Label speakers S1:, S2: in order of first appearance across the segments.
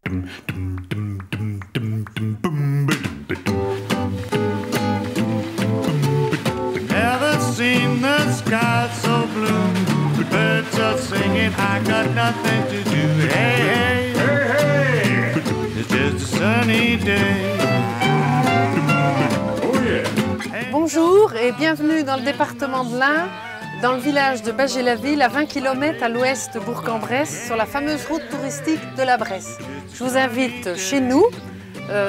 S1: Never seen the sky so blue. Birds are singing, I got nothing to do. Hey, hey, hey, hey. It's just a sunny day.
S2: Bonjour et bienvenue dans le département de l'Ain, dans le village de Bagé-la-Ville, à 20 km à l'ouest de Bourg-en-Bresse, sur la fameuse route touristique de la Bresse. Je vous invite chez nous,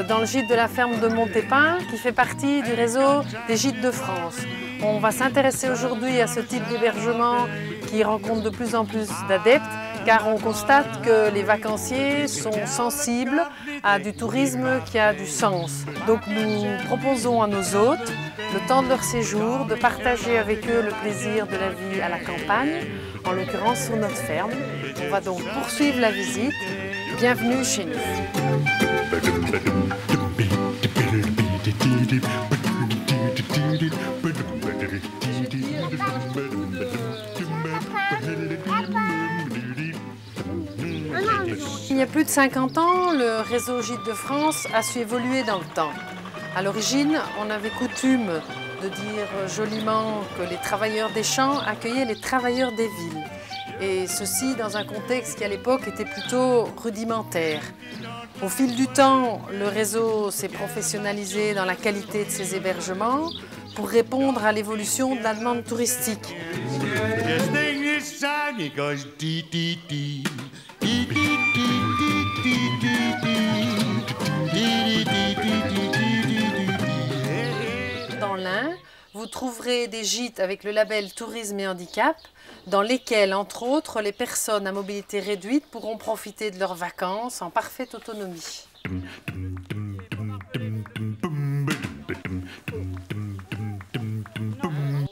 S2: dans le gîte de la ferme de Montépin, qui fait partie du réseau des gîtes de France. On va s'intéresser aujourd'hui à ce type d'hébergement qui rencontre de plus en plus d'adeptes, car on constate que les vacanciers sont sensibles à du tourisme qui a du sens. Donc nous proposons à nos hôtes, le temps de leur séjour, de partager avec eux le plaisir de la vie à la campagne, en l'occurrence sur notre ferme. On va donc poursuivre la visite. Bienvenue chez nous. Il y a plus de 50 ans, le réseau Gîtes de France a su évoluer dans le temps. À l'origine, on avait coutume de dire joliment que les travailleurs des champs accueillaient les travailleurs des villes. Et ceci dans un contexte qui à l'époque était plutôt rudimentaire. Au fil du temps, le réseau s'est professionnalisé dans la qualité de ses hébergements pour répondre à l'évolution de la demande touristique. Dans l'Ain, vous trouverez des gîtes avec le label Tourisme et Handicap, dans lesquels, entre autres, les personnes à mobilité réduite pourront profiter de leurs vacances en parfaite autonomie.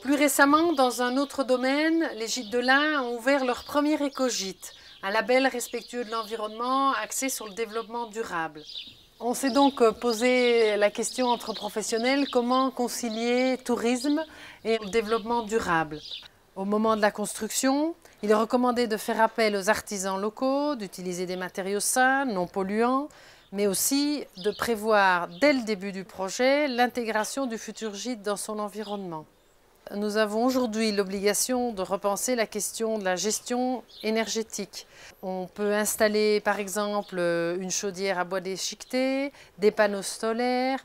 S2: Plus récemment, dans un autre domaine, les gîtes de l'Ain ont ouvert leur premier éco-gîte, un label respectueux de l'environnement axé sur le développement durable. On s'est donc posé la question entre professionnels, comment concilier tourisme et développement durable. Au moment de la construction, il est recommandé de faire appel aux artisans locaux, d'utiliser des matériaux sains, non polluants, mais aussi de prévoir dès le début du projet l'intégration du futur gîte dans son environnement. Nous avons aujourd'hui l'obligation de repenser la question de la gestion énergétique. On peut installer par exemple une chaudière à bois déchiqueté, des panneaux solaires,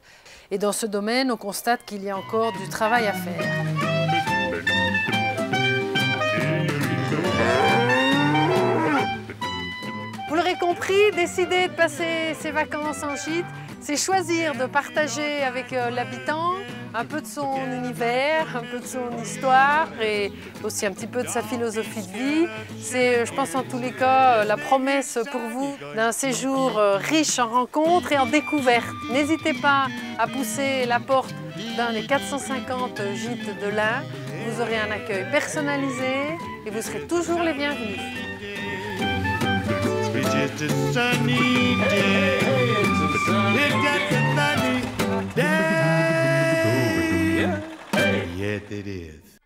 S2: et dans ce domaine, on constate qu'il y a encore du travail à faire. Vous l'aurez compris, décider de passer ses vacances en gîte, c'est choisir de partager avec l'habitant un peu de son univers, un peu de son histoire et aussi un petit peu de sa philosophie de vie. C'est, je pense en tous les cas, la promesse pour vous d'un séjour riche en rencontres et en découvertes. N'hésitez pas à pousser la porte d'un des 450 gîtes de l'Ain. Vous aurez un accueil personnalisé et vous serez toujours les bienvenus.
S1: It's just a sunny day. It's just a sunny day. Yes, it is.